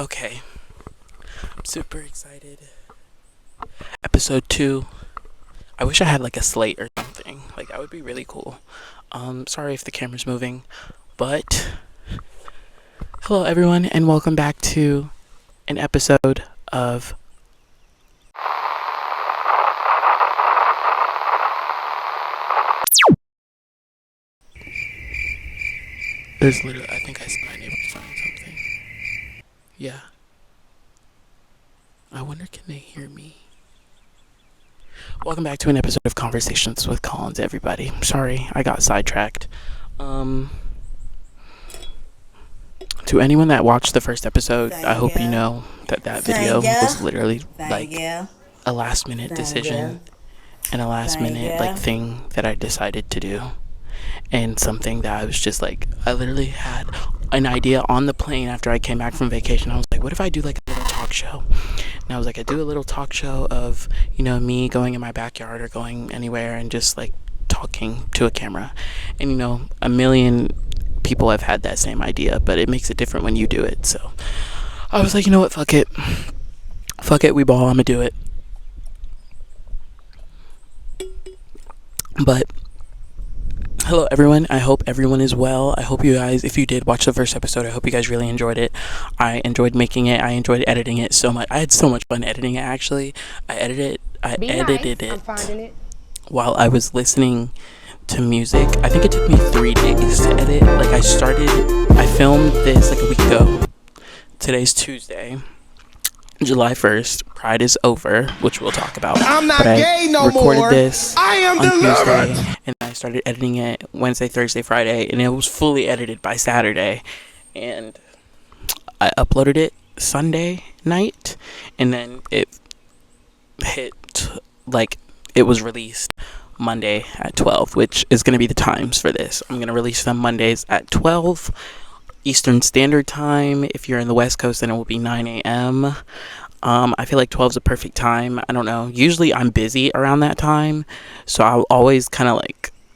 Okay, I'm super excited. Episode 2. I wish I had like a slate or something. Like, that would be really cool. Sorry if the camera's moving, but hello everyone, and welcome back to an episode of There's literally, I think I see my neighbor saying something. Yeah. I wonder, can they hear me? Welcome back to an episode of Conversations with Collins, everybody. Sorry, I got sidetracked. To anyone that watched the first episode, I hope you know that video was literally like a last minute decision and a last minute like thing that I decided to do. And something that I was just like, I literally had an idea on the plane after I came back from vacation. I was like, what if I do like a little talk show? And I was like, I do a little talk show of, me going in my backyard or going anywhere and just like talking to a camera. And a million people have had that same idea, but it makes it different when you do it. So I was like, you know what, fuck it, we ball, I'm gonna do it. But hello everyone, I hope everyone is well. I hope you guys, if you did watch the first episode, I hope you guys really enjoyed it. I enjoyed making it. I enjoyed editing it so much. I had so much fun editing it, actually. I edited it while I was listening to music. I think it took me 3 days to edit. Like, I filmed this like a week ago. Today's Tuesday, July 1st. Pride is over, which we'll talk about. I'm not gay no more. I recorded this on Tuesday, and I started editing it Wednesday, Thursday, Friday, and it was fully edited by Saturday. And I uploaded it Sunday night, and then it was released Monday at 12, which is going to be the times for this. I'm going to release them Mondays at 12 Eastern Standard Time. If you're in the West Coast, then it will be 9 a.m. I feel like 12 is a perfect time. I don't know. Usually I'm busy around that time, so I'll always kind of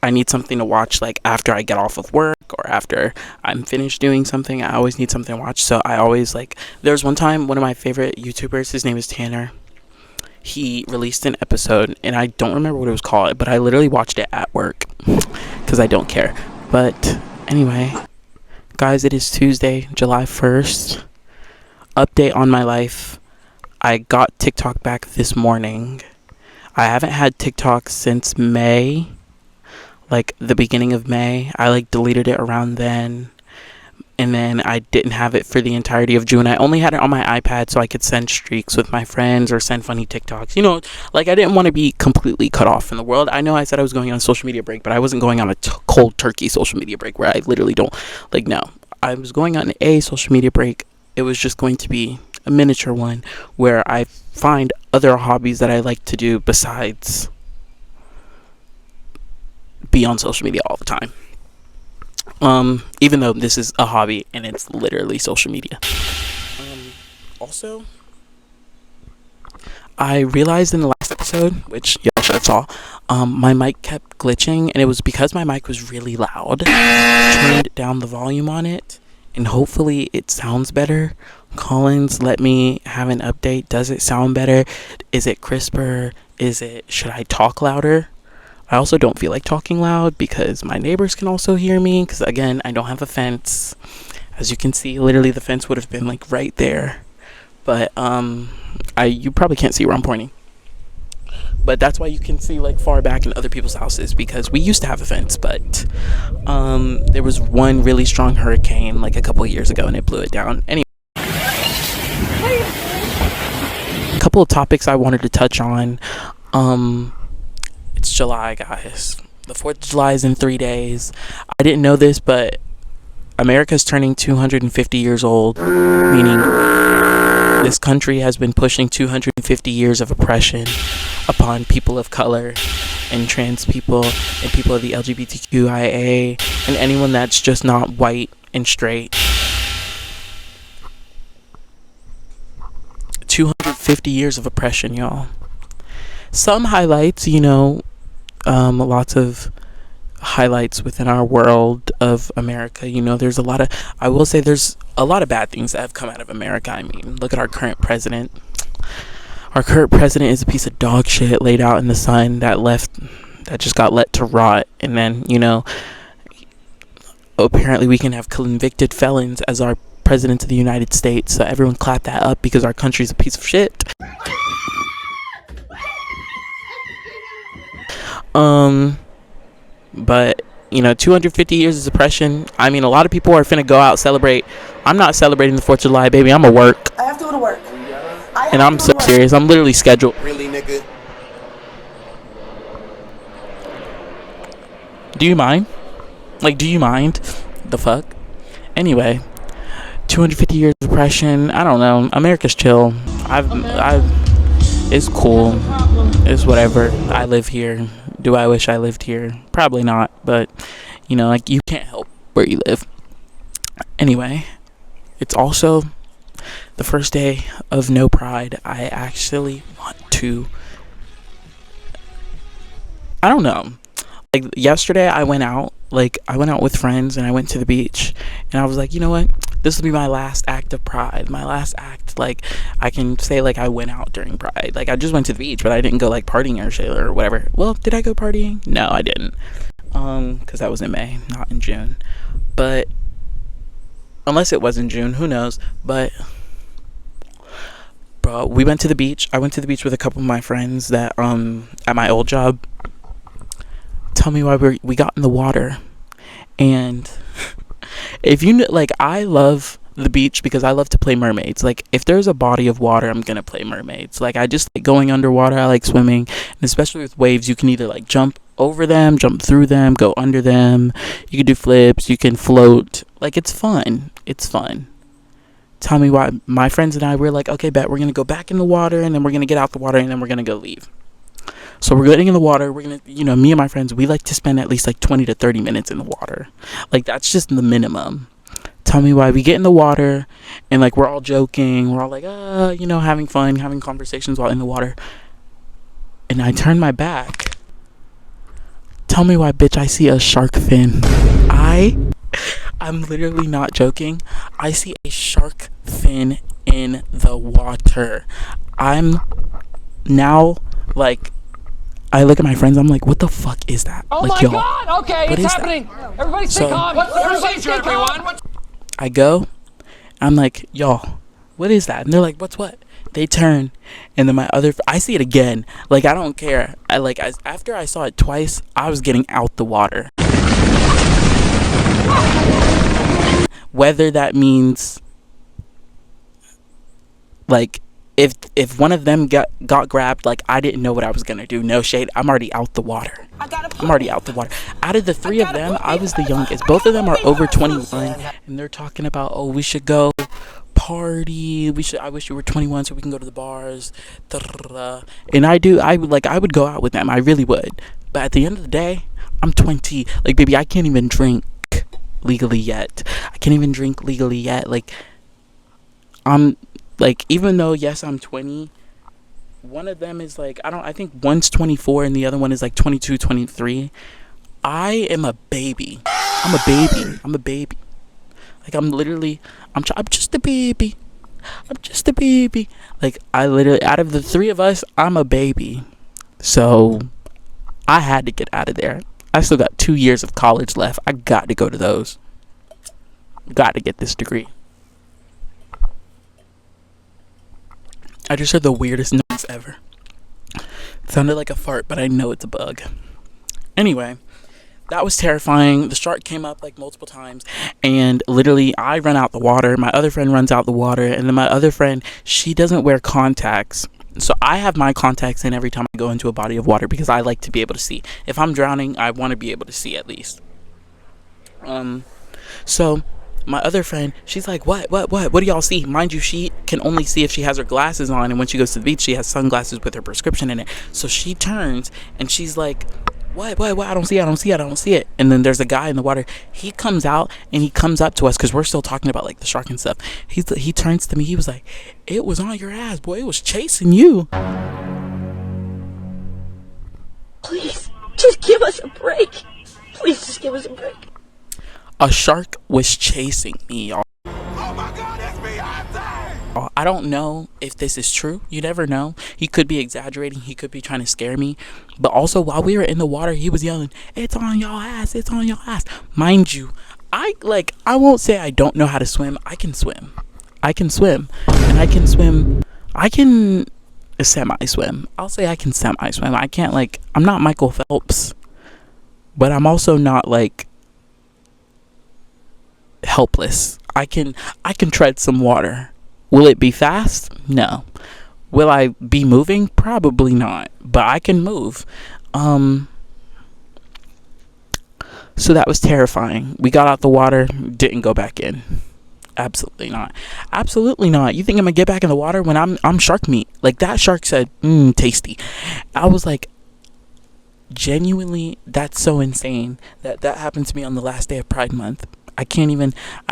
I need something to watch like after I get off of work or after I'm finished doing something. I always need something to watch. So I always there's one time, one of my favorite YouTubers, his name is Tanner. He released an episode, and I don't remember what it was called, but I literally watched it at work because I don't care. But anyway, guys, it is Tuesday, July 1st. Update on my life. I got TikTok back this morning. I haven't had TikTok since May, like the beginning of May. I deleted it around then. And then I didn't have it for the entirety of June. I only had it on my iPad so I could send streaks with my friends or send funny TikToks. I didn't want to be completely cut off from the world. I know I said I was going on a social media break, but I wasn't going on a cold turkey social media break where I literally don't, no. I was going on a social media break. It was just going to be a miniature one where I find other hobbies that I like to do besides be on social media all the time. Even though this is a hobby and it's literally social media. Also, I realized in the last episode, which y'all should have saw, my mic kept glitching, and it was because my mic was really loud. Turned down the volume on it, and hopefully it sounds better. Collins, let me have an update. Does it sound better? Is it crisper? Should I talk louder? I also don't feel like talking loud because my neighbors can also hear me, because again, I don't have a fence. As you can see, literally the fence would have been right there, but you probably can't see where I'm pointing, but that's why you can see far back in other people's houses, because we used to have a fence, but there was one really strong hurricane a couple of years ago and it blew it down. Anyway, a couple of topics I wanted to touch on. It's July, guys. The 4th of July is in 3 days. I didn't know this, but America's turning 250 years old, meaning this country has been pushing 250 years of oppression upon people of color and trans people and people of the LGBTQIA and anyone that's just not white and straight. 250 years of oppression, y'all. Some highlights, lots of highlights within our world. of America. You know, there's a lot of, I will say there's a lot of bad things that have come out of America. I mean, look at our current president. Our current president is a piece of dog shit laid out in the sun that just got let to rot. And then, you know, apparently we can have convicted felons as our president of the United States. So everyone clap that up because our country's a piece of shit. But, you know, 250 years of oppression. I mean, a lot of people are finna go out celebrate. I'm not celebrating the 4th of July, baby. I'm at work. I have to go to work. And I'm so serious. I'm literally scheduled. Really, nigga? Do you mind? Like, do you mind? The fuck? Anyway, 250 years of oppression. I don't know. America's chill. It's cool. It's whatever. I live here. Do I wish I lived here? Probably not. But, you know, like, you can't help where you live. Anyway, it's also the first day of No Pride. I actually want to, I don't know. Like, yesterday I went out with friends and I went to the beach and I was like, you know what? This will be my last act of Pride. My last act. Like, I can say, like, I went out during Pride. Like, I just went to the beach, but I didn't go, like, partying or whatever. Well, did I go partying? No, I didn't. Because that was in May, not in June. But, unless it was in June, who knows? But, bro, we went to the beach. I went to the beach with a couple of my friends that, at my old job. Tell me why we got in the water. And if you know, like, I love the beach because I love to play mermaids. Like, if there's a body of water, I'm gonna play mermaids. Like, I just like going underwater. I like swimming, and especially with waves, you can either like jump over them, jump through them, go under them. You can do flips. You can float. Like, it's fun. It's fun. Tell me why. My friends and I were like, okay, bet we're gonna go back in the water, and then we're gonna get out the water, and then we're gonna go leave. So we're getting in the water. We're going to, you know, me and my friends, we like to spend at least like 20 to 30 minutes in the water. Like, that's just the minimum. Tell me why. We get in the water and like we're all joking. We're all like, you know, having fun, having conversations while in the water. And I turn my back. Tell me why, bitch, I see a shark fin. I'm literally not joking. I see a shark fin in the water. I'm now like, I look at my friends, I'm like, what the fuck is that? Oh like, my y'all, God! Okay, it's happening. That? Everybody stay calm. What's the procedure, everyone? I go, I'm like, y'all, what is that? And they're like, what's what? They turn, and then I see it again. Like, I don't care. After I saw it twice, I was getting out the water. Whether that means, like, if one of them got grabbed, like, I didn't know what I was gonna do. No shade. I'm already out the water. I'm already out the water. Out of the three of them, I was the youngest. Both of them are over 21, and they're talking about, oh, we should go party. I wish you were 21 so we can go to the bars. And I would go out with them. I really would. But at the end of the day, I'm 20. Like, baby, I can't even drink legally yet. Like, like, even though, yes, I'm 20, one of them is, like, I think one's 24 and the other one is, like, 22, 23. I am a baby. I'm a baby. Like, I'm just a baby. Like, out of the three of us, I'm a baby. So, I had to get out of there. I still got 2 years of college left. I got to go to those. Got to get this degree. I just heard the weirdest noise ever. It sounded like a fart, but I know it's a bug. Anyway, that was terrifying. The shark came up like multiple times, and literally I run out the water. My other friend runs out the water, and then my other friend, she doesn't wear contacts. So I have my contacts in every time I go into a body of water because I like to be able to see. If I'm drowning, I want to be able to see at least. So my other friend, she's like, what do y'all see? Mind you, she can only see if she has her glasses on, and when she goes to the beach, she has sunglasses with her prescription in it. So she turns and she's like, what? I don't see it. And then there's a guy in the water. He comes out and he comes up to us because we're still talking about like the shark and stuff. He turns to me. He was like, it was on your ass, boy. It was chasing you. Please, just give us a break. Please, just give us a break. A shark was chasing me, y'all. Oh my God, it's Beyonce! I don't know if this is true. You never know. He could be exaggerating. He could be trying to scare me. But also, while we were in the water, he was yelling, "It's on your ass. It's on your ass." Mind you, I won't say I don't know how to swim. I can swim. I can swim. And I can swim. I can semi-swim. I'll say I can semi-swim. I can't, I'm not Michael Phelps. But I'm also not, helpless. I can tread some water. Will it be fast? No. Will I be moving? Probably not. But I can move. So that was terrifying. We got out the water, didn't go back in. Absolutely not. Absolutely not. You think I'm gonna get back in the water when I'm shark meat? Like, that shark said, tasty. I was like, genuinely, that's so insane that happened to me on the last day of Pride Month. I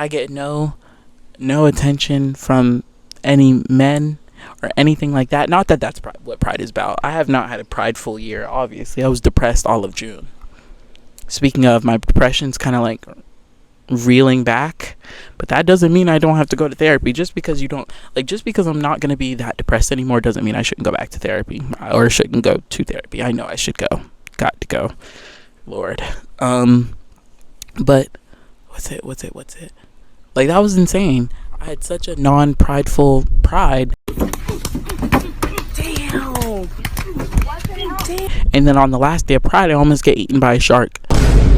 get no attention from any men or anything like that. Not that that's what Pride is about. I have not had a prideful year, obviously. I was depressed all of June. Speaking of, my depression's kind of reeling back, but that doesn't mean I don't have to go to therapy. Just because I'm not going to be that depressed anymore doesn't mean I shouldn't go back to therapy or shouldn't go to therapy. I know I should go. Got to go. Lord. But what's it? That was insane. I had such a non-prideful pride. Damn. And then on the last day of Pride, I almost get eaten by a shark.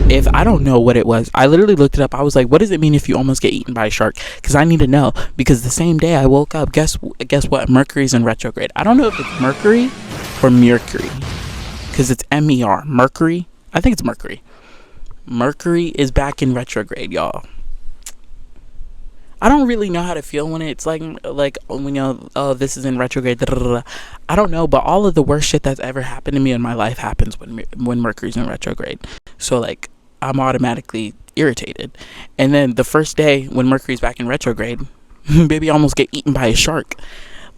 If I don't know what it was, I literally looked it up. I was like, what does it mean if you almost get eaten by a shark? Because I need to know. Because the same day I woke up, guess what? Mercury's in retrograde. I don't know if it's Mercury or Mercury. Because it's MER. Mercury? I think it's Mercury. Mercury is back in retrograde, y'all. I don't really know how to feel when it's when this is in retrograde. I don't know, but all of the worst shit that's ever happened to me in my life happens when Mercury's in retrograde. So I'm automatically irritated. And then the first day when Mercury's back in retrograde, baby, I almost get eaten by a shark.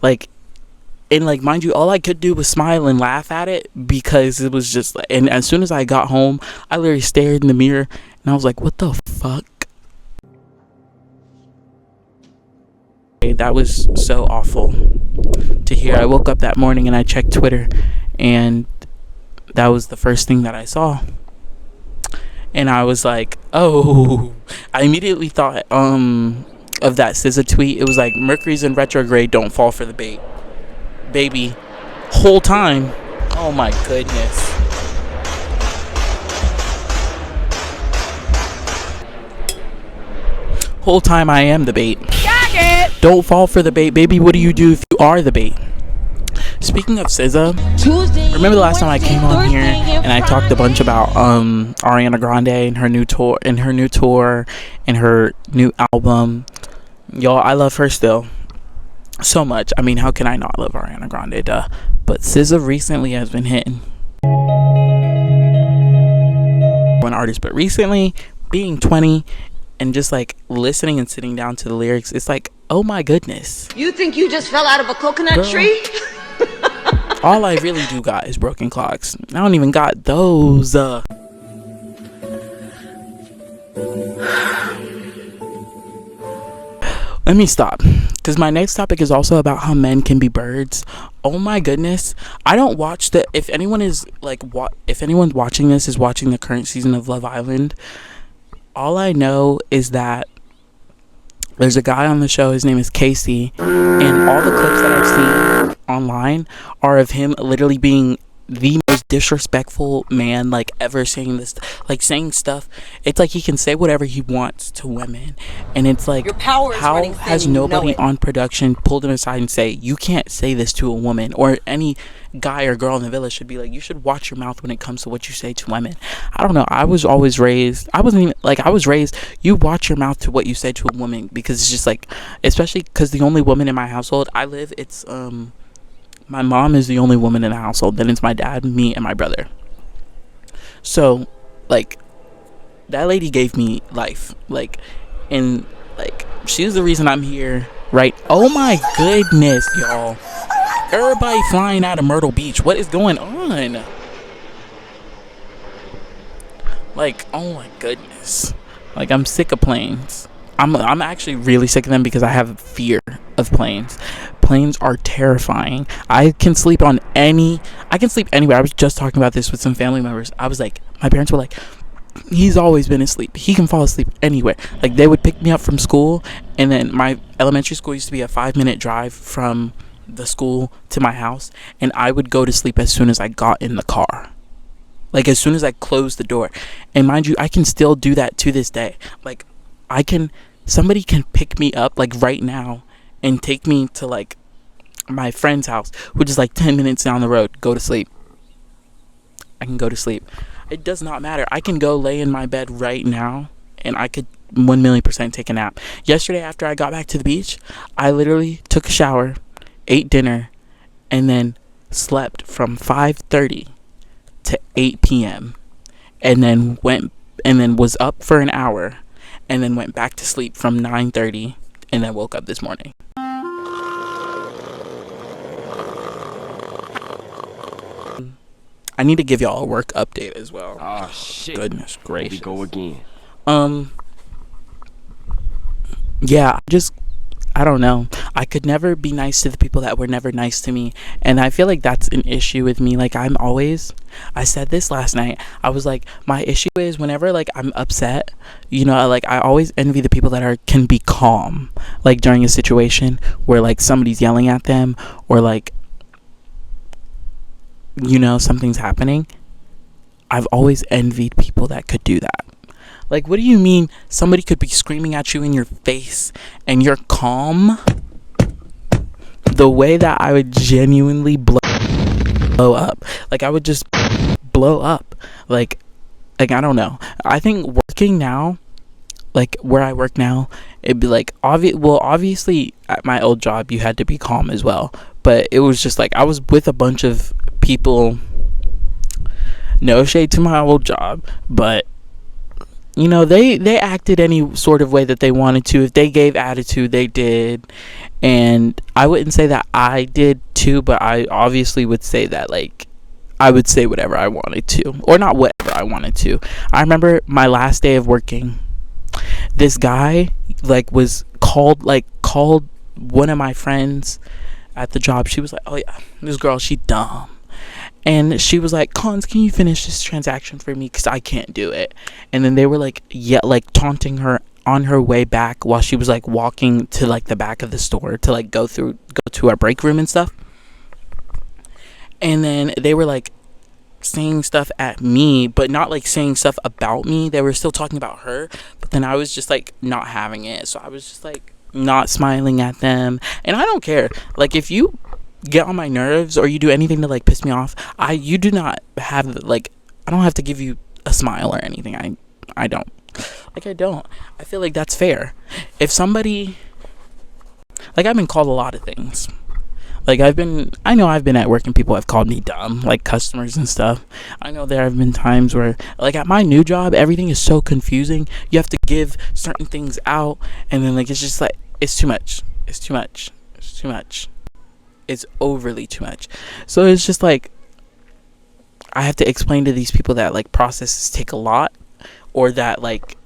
Mind you, all I could do was smile and laugh at it because it was just and as soon as I got home, I literally stared in the mirror and I was like, what the fuck? That was so awful to hear. I woke up that morning and I checked Twitter and that was the first thing that I saw. And I was like, oh, I immediately thought of that SZA tweet. It was like, Mercury's in retrograde, don't fall for the bait. Baby, whole time. Oh my goodness. Whole time I am the bait. Don't fall for the bait, baby. What do you do if you are the bait? Speaking of SZA, remember the last time I came on here and I talked a bunch about Ariana Grande and her new tour and her new album. Y'all, I love her still so much. I mean, how can I not love Ariana Grande? Duh. But SZA recently has been hitting one artist, but recently being 20 and just listening and sitting down to the lyrics, it's like, oh my goodness. You think you just fell out of a coconut tree? All I really do got is broken clocks. I don't even got those. Let me stop, because my next topic is also about how men can be birds. Oh my goodness. I don't watch if anyone's watching this is watching the current season of Love Island. All I know is that there's a guy on the show, his name is Casey, and all the clips that I've seen online are of him literally being the most disrespectful man ever, saying stuff. It's like he can say whatever he wants to women, and it's like, your power is how has nobody on production pulled him aside and say, you can't say this to a woman? Or any guy or girl in the village should be like, you should watch your mouth when it comes to what you say to women. I don't know. I was raised, you watch your mouth to what you say to a woman, because it's just especially because the only woman in my household I live, it's my mom is the only woman in the household. Then it's my dad, me, and my brother. So, that lady gave me life. She's the reason I'm here, right? Oh my goodness, y'all. Everybody flying out of Myrtle Beach. What is going on? Oh my goodness. Like, I'm sick of planes. I'm actually really sick of them because I have fear of planes. Planes are terrifying. I can sleep anywhere. I was just talking about this with some family members. I was like, my parents were like, he's always been asleep. He can fall asleep anywhere. Like, they would pick me up from school, and then my elementary school used to be a 5-minute drive from the school to my house, and I would go to sleep as soon as I got in the car. Like, as soon as I closed the door. And mind you, I can still do that to this day. Like, somebody can pick me up, like, right now and take me to, like, my friend's house, which is, like, 10 minutes down the road. Go to sleep. I can go to sleep. It does not matter. I can go lay in my bed right now, and I could 1,000,000% take a nap. Yesterday, after I got back to the beach, I literally took a shower, ate dinner, and then slept from 5:30 to 8 p.m. and then was up for an hour, and then went back to sleep from 9:30, and then woke up this morning. I need to give y'all a work update as well. Oh shit. Goodness gracious. Here we go again. Yeah, I don't know. I could never be nice to the people that were never nice to me. And I feel like that's an issue with me. Like, I said this last night. I was like, my issue is whenever, like, I'm upset, you know, like, I always envy the people that can be calm, like, during a situation where, like, somebody's yelling at them, or, like, you know, something's happening. I've always envied people that could do that. Like, what do you mean somebody could be screaming at you in your face and you're calm? The way that I would genuinely blow up. Like, I would just blow up. Like, I don't know. I think working now, like, where I work now, it'd be like, obviously, at my old job, you had to be calm as well. But it was just like, I was with a bunch of people. No shade to my old job, but you know, they acted any sort of way that they wanted to. If they gave attitude, they did. And I wouldn't say that I did too, but I obviously would say that, like, I would say whatever I wanted to, or not whatever I wanted to. I remember my last day of working, this guy, like, was called one of my friends at the job. She was like, oh yeah, this girl, she dumb. And she was like, Cons, can you finish this transaction for me? Because I can't do it. And then they were like, yeah, like, taunting her on her way back while she was, like, walking to, like, the back of the store to, like, go to our break room and stuff. And then they were, like, saying stuff at me, but not, like, saying stuff about me. They were still talking about her. But then I was just, like, not having it. So I was just, like, not smiling at them. And I don't care. Like, if you get on my nerves or you do anything to, like, piss me off, you do not have, like, I don't have to give you a smile or anything. I don't. Like, I don't. I feel like that's fair. If somebody, like, I've been called a lot of things. Like, I know I've been at work and people have called me dumb, like, customers and stuff. I know there have been times where, like, at my new job, everything is so confusing. You have to give certain things out, and then, like, it's just, like, it's too much. It's too much. It's too much. It's overly too much. So it's just like, I have to explain to these people that, like, processes take a lot, or that, like,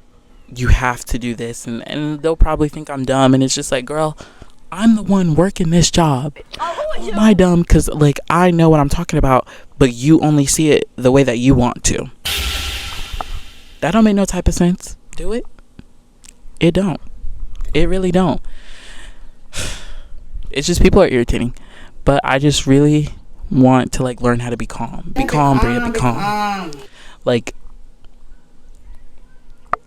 you have to do this, and they'll probably think I'm dumb. And it's just like, girl, I'm the one working this job. Am I dumb? Because, like, I know what I'm talking about, but you only see it the way that you want to. That don't make no type of sense. Do it? It don't. It really don't. It's just, people are irritating. But I just really want to, like, learn how to be calm. Be calm, Bria, be calm. Like,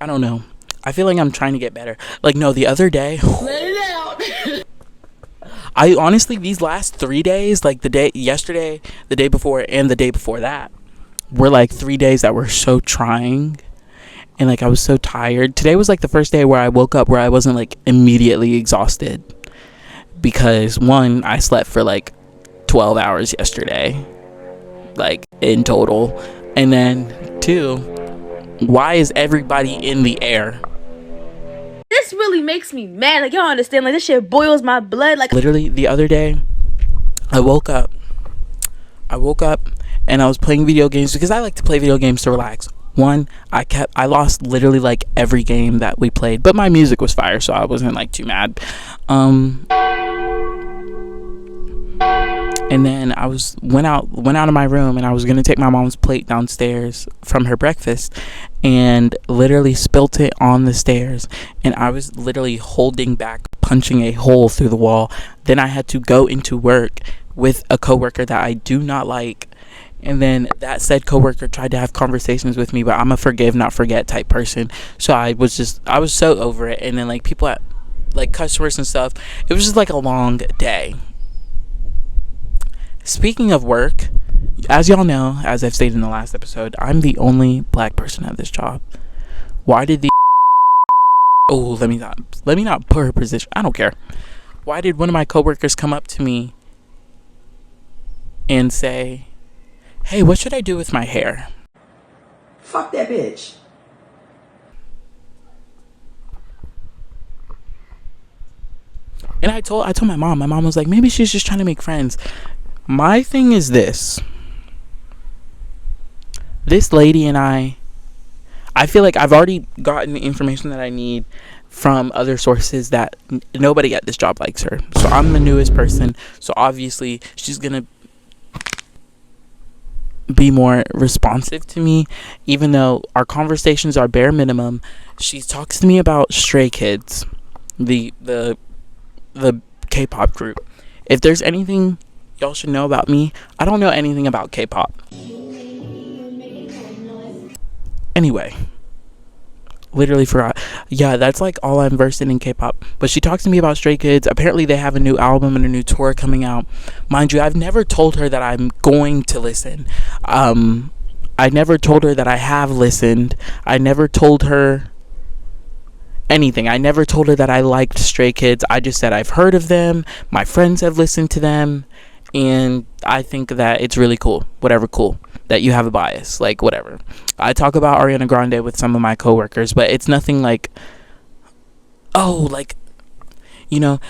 I don't know. I feel like I'm trying to get better. Like, no, the other day, let it out. I honestly, these last 3 days, like, yesterday, the day before, and the day before that, were, like, 3 days that were so trying. And, like, I was so tired. Today was, like, the first day where I woke up where I wasn't, like, immediately exhausted. Because, one, I slept for, like, 12 hours yesterday, like, in total. And then, two, why is everybody in the air? This really makes me mad. Like, y'all understand? Like, this shit boils my blood. Like, literally, the other day, I woke up, and I was playing video games because I like to play video games to relax. One, I lost literally like every game that we played, but my music was fire, so I wasn't like too mad. And then I went out of my room, and I was gonna take my mom's plate downstairs from her breakfast, and literally spilt it on the stairs, and I was literally holding back, punching a hole through the wall. Then I had to go into work with a coworker that I do not like, and then that said coworker tried to have conversations with me, but I'm a forgive not forget type person, so I was so over it. And then like people at like customers and stuff, it was just like a long day. Speaking of work, as y'all know, as I've stated in the last episode, I'm the only black person at this job. Why did the let me not put her position. I don't care. Why did one of my coworkers come up to me and say, "Hey, what should I do with my hair?" Fuck that bitch. And I told my mom. My mom was like, maybe she's just trying to make friends. My thing is this lady and I feel like I've already gotten the information that I need from other sources that nobody at this job likes her. So I'm the newest person, so obviously she's gonna be more responsive to me, even though our conversations are bare minimum. She talks to me about Stray Kids, the K-pop group. If there's anything y'all should know about me, I don't know anything about K-pop. Anyway, literally forgot. Yeah, that's like all I'm versed in K-pop. But she talks to me about Stray Kids. Apparently they have a new album and a new tour coming out. Mind you, I've never told her that I'm going to listen. I never told her that I have listened. I never told her anything. I never told her that I liked Stray Kids. I just said I've heard of them, my friends have listened to them, and I think that it's really cool. Whatever, cool that you have a bias, like whatever. I talk about Ariana Grande with some of my coworkers, but it's nothing like, oh, like, you know,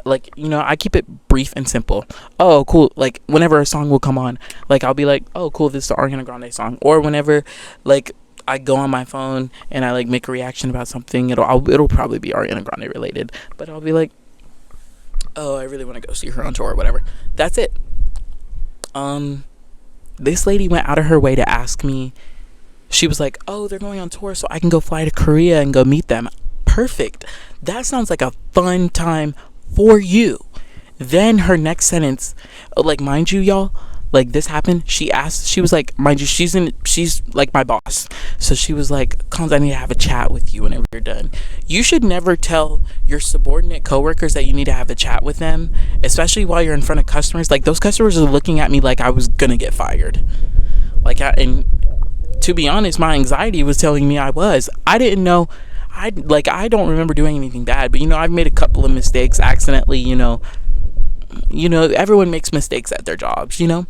like, you know, I keep it brief and simple. Oh, cool. Like whenever a song will come on, like I'll be like, oh, cool, this is the Ariana Grande song. Or whenever like I go on my phone and I like make a reaction about something, it'll probably be Ariana Grande related, but I'll be like, oh, I really want to go see her on tour or whatever. That's it. This lady went out of her way to ask me. She was like, oh, they're going on tour, so I can go fly to Korea and go meet them. Perfect. That sounds like a fun time for you. Then her next sentence, like, mind you, y'all, like this happened. She was like, mind you, she's like my boss. So she was like, Cons, I need to have a chat with you whenever you're done. You should never tell your subordinate coworkers that you need to have a chat with them, especially while you're in front of customers. Like those customers are looking at me like I was gonna get fired. Like, and to be honest, my anxiety was telling me I was. I didn't know. I don't remember doing anything bad, but you know, I've made a couple of mistakes accidentally. You know, everyone makes mistakes at their jobs, you know.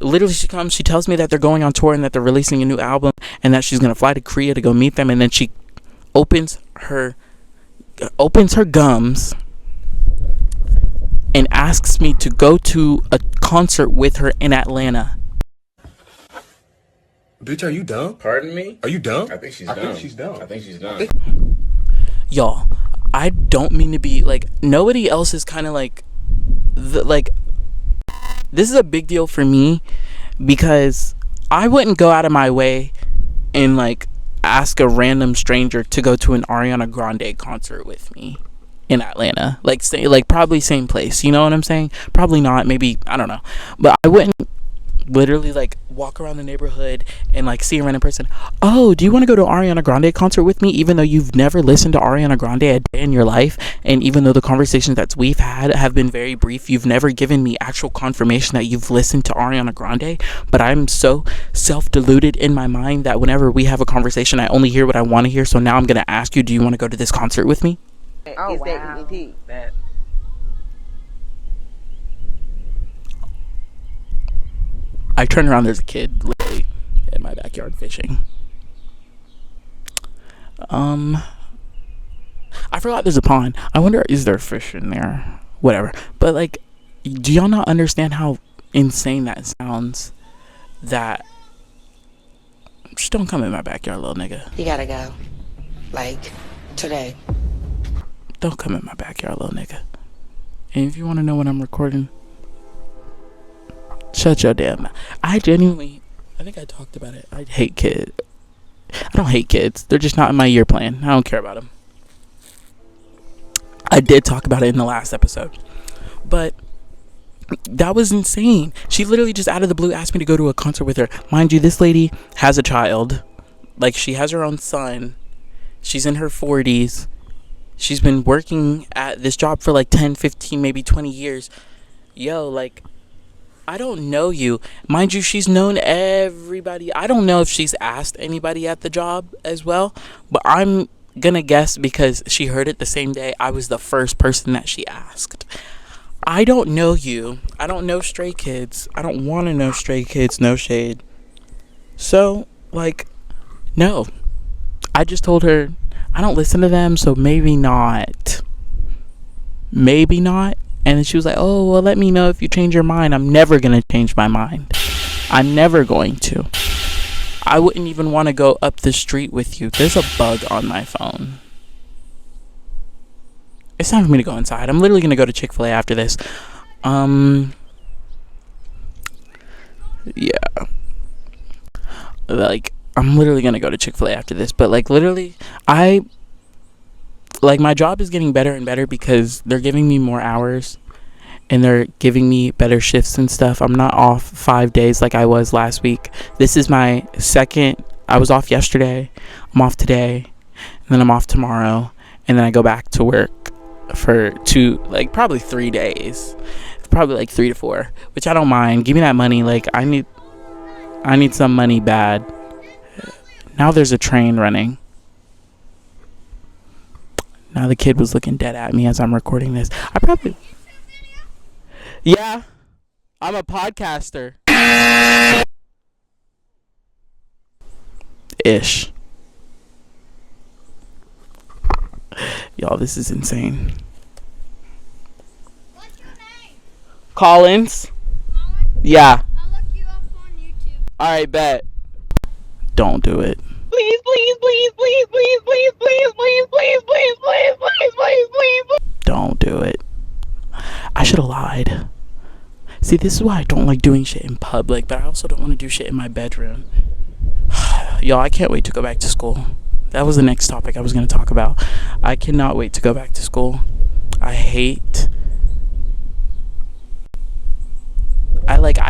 Literally, she comes, she tells me that they're going on tour and that they're releasing a new album and that she's gonna fly to Korea to go meet them, and then she opens her gums and asks me to go to a concert with her in Atlanta. Bitch, are you dumb? Pardon me? Are you dumb? I think she's dumb. I think she's dumb. Y'all, I don't mean to be like, nobody else is kind of like, this is a big deal for me because I wouldn't go out of my way and like ask a random stranger to go to an Ariana Grande concert with me in Atlanta. Like, say, like probably same place, you know what I'm saying? Probably not, maybe, I don't know. But I wouldn't literally like walk around the neighborhood and like see a random person. Oh, do you want to go to Ariana Grande concert with me? Even though you've never listened to Ariana Grande a day in your life, and even though the conversations that we've had have been very brief, you've never given me actual confirmation that you've listened to Ariana Grande. But I'm so self-deluded in my mind that whenever we have a conversation, I only hear what I want to hear. So now I'm gonna ask you, do you want to go to this concert with me? Oh, wow. That I turned around, there's a kid literally in my backyard fishing. I forgot there's a pond. I wonder, is there fish in there? Whatever. But like, do y'all not understand how insane that sounds? That Just don't come in my backyard, little nigga. You gotta go. Like, today. Don't come in my backyard, little nigga. And if you want to know when I'm recording, shut your damn mouth. I think I talked about it. I hate kids. I don't hate kids. They're just not in my year plan. I don't care about them. I did talk about it in the last episode. But that was insane. She literally just out of the blue asked me to go to a concert with her. Mind you, this lady has a child. Like, she has her own son. She's in her 40s. She's been working at this job for like 10, 15, maybe 20 years. Yo, like, I don't know you. Mind you, she's known everybody. I don't know if she's asked anybody at the job as well, but I'm gonna guess because she heard it the same day I was the first person that she asked. I don't know you. I don't know stray kids. I don't want to know stray kids. No shade. So, like, no. I just told her I don't listen to them, so maybe not. Maybe not. And then she was like, oh, well, let me know if you change your mind. I'm never going to change my mind. I'm never going to. I wouldn't even want to go up the street with you. There's a bug on my phone. It's time for me to go inside. I'm literally going to go to Chick-fil-A after this. Yeah. Like, I'm literally going to go to Chick-fil-A after this. But, like, literally, my job is getting better and better because they're giving me more hours. And they're giving me better shifts and stuff. I'm not off 5 days like I was last week. This is my second. I was off yesterday. I'm off today. And then I'm off tomorrow. And then I go back to work for probably 3 days. Probably like 3 to 4. Which I don't mind. Give me that money. Like, I need some money bad. Now there's a train running. Now the kid was looking dead at me as I'm recording this. Yeah, I'm a podcaster. Ish. Y'all, this is insane. What's your name? Collins? Colin? Yeah. I'll look you up on YouTube. Alright, bet. Don't do it. Please, please, please, please, please, please, please, please, please, please, please, please, please, please. Don't do it. I should have lied. See, this is why I don't like doing shit in public, but I also don't want to do shit in my bedroom. Y'all, I can't wait to go back to school. That was the next topic I was going to talk about. I cannot wait to go back to school. I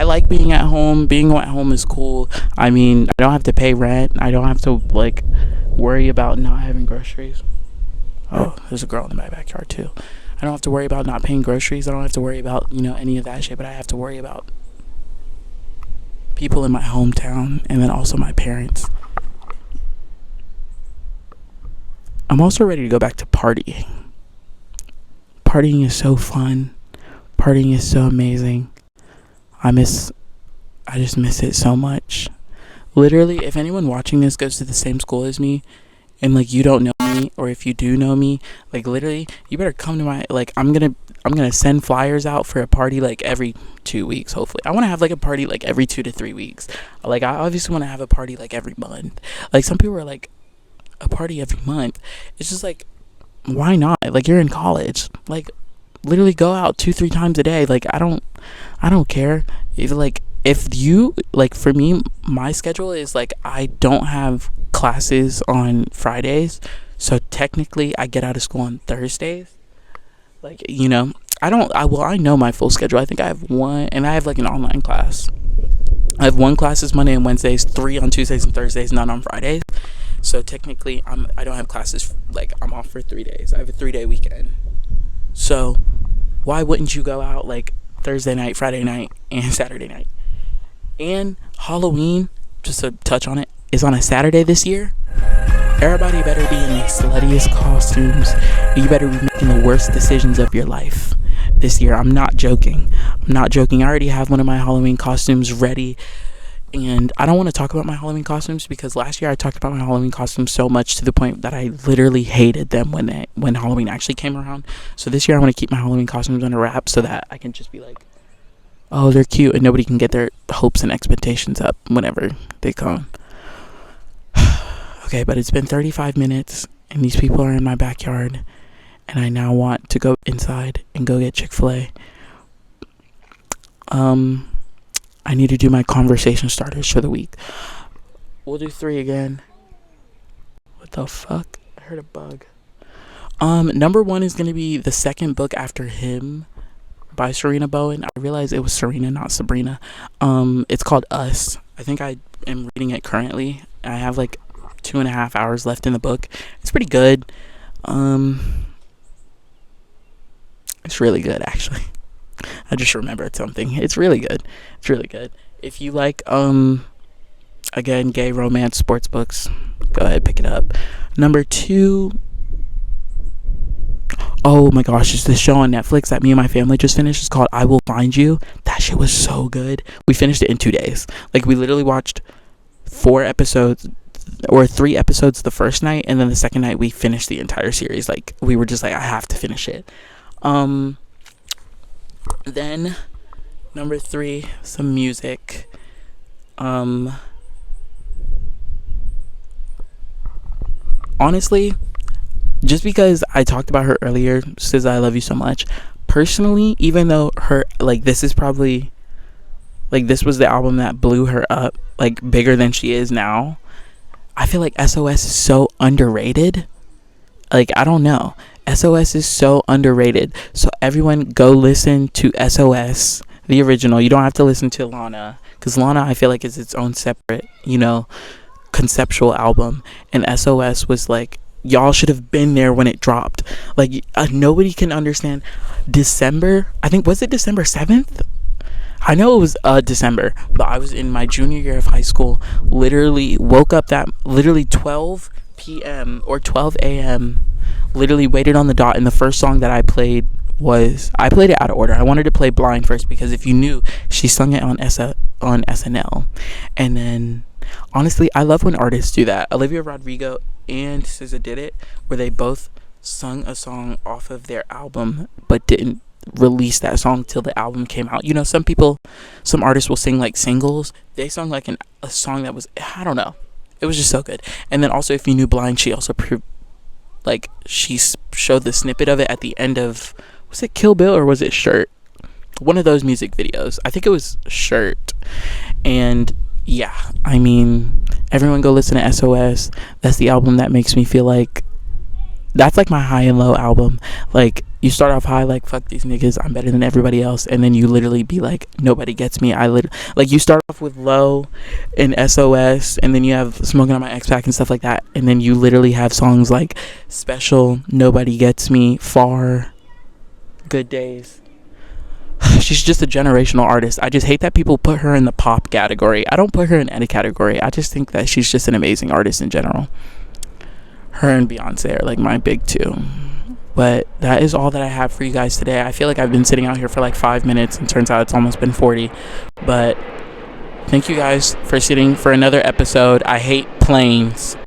like being at home. Being at home is cool. I mean, I don't have to pay rent. I don't have to, like, worry about not having groceries. Oh, there's a girl in my backyard, too. I don't have to worry about not paying groceries. I don't have to worry about, any of that shit. But I have to worry about people in my hometown and then also my parents. I'm also ready to go back to partying. Partying is so fun. Partying is so amazing. I just miss it so much. Literally, if anyone watching this goes to the same school as me and, like, you don't know me, or if you do know me, like, literally, you better come to my, like, I'm gonna send flyers out for a party, like, every 2 weeks, hopefully. I want to have, like, a party, like, every 2 to 3 weeks. Like, I obviously want to have a party, like, every month. Like, some people are like, a party every month. It's just, like, why not? Like, you're in college. Like, literally go out 2-3 times a day. Like, I don't care. If you, like, for me, my schedule is, like, I don't have classes on Fridays, so technically I get out of school on Thursdays. Like, I know my full schedule. I think I have one, and I have, like, an online class. I have 1 classes Monday and Wednesdays, 3 on Tuesdays and Thursdays, none on Fridays. So technically I don't have classes, like, I'm off for 3 days. I have a 3-day weekend. So why wouldn't you go out, like, Thursday night, Friday night, and Saturday night? And Halloween, just to touch on it, is on a Saturday this year. Everybody better be in the sluttiest costumes. You better be making the worst decisions of your life this year. I'm not joking. I already have one of my Halloween costumes ready. And I don't want to talk about my Halloween costumes because last year I talked about my Halloween costumes so much to the point that I literally hated them when Halloween actually came around. So this year I want to keep my Halloween costumes under wraps so that I can just be like, oh, they're cute, and nobody can get their hopes and expectations up whenever they come. Okay, but it's been 35 minutes and these people are in my backyard and I now want to go inside and go get Chick-fil-A. I need to do my conversation starters for the week. We'll do 3 again. What the fuck? I heard a bug. Number 1 is going to be the second book after him by Serena Bowen. I realized it was Serena, not Sabrina. It's called Us. I think I am reading it currently. I have like 2.5 hours left in the book. It's pretty good. It's really good, actually. I just remembered something. It's really good. It's really good. If you like, again, gay romance sports books, go ahead, pick it up. Number 2, oh my gosh, it's this show on Netflix that me and my family just finished. It's called I Will Find You. That shit was so good. We finished it in 2 days. Like, we literally watched 4 episodes or 3 episodes the first night, and then the second night we finished the entire series. Like, we were just like, I have to finish it. Then number 3, some music. Honestly, just because I talked about her earlier, says I love you so much. Personally, even though her, like, this is probably, like, this was the album that blew her up, like, bigger than she is now, I feel like SOS is so underrated. Like, I don't know. SOS is so underrated. So everyone go listen to SOS, the original. You don't have to listen to Lana, because Lana, I feel like, is its own separate, conceptual album. And SOS was like, y'all should have been there when it dropped. Like, nobody can understand. December, I think, was it December 7th? I know it was December, but I was in my junior year of high school. Literally woke up literally 12 p.m. or 12 a.m. Literally waited on the dot, and the first song that I played it out of order. I wanted to play Blind first, because if you knew, she sung it on SNL. And then, honestly, I love when artists do that. Olivia Rodrigo and SZA did it, where they both sung a song off of their album, but didn't release that song till the album came out. Some artists will sing like singles. They sung like a song that was, I don't know. It was just so good. And then also, if you knew Blind, she also she showed the snippet of it at the end of, was it Kill Bill or was it Shirt? One of those music videos. I think it was Shirt. And yeah, I mean, everyone go listen to SOS. That's the album that makes me feel like, that's like my high and low album. Like, you start off high, like, fuck these niggas, I'm better than everybody else, and then you literally be like, nobody gets me. Like, you start off with Low and SOS, and then you have Smoking on My X-Pac and stuff like that, and then you literally have songs like Special, Nobody Gets Me, Far, Good Days. She's just a generational artist. I just hate that people put her in the pop category. I don't put her in any category. I just think that she's just an amazing artist in general. Her and Beyonce are like my big 2. But that is all that I have for you guys today. I feel like I've been sitting out here for like 5 minutes, and turns out it's almost been 40. But thank you guys for sitting for another episode. I hate planes.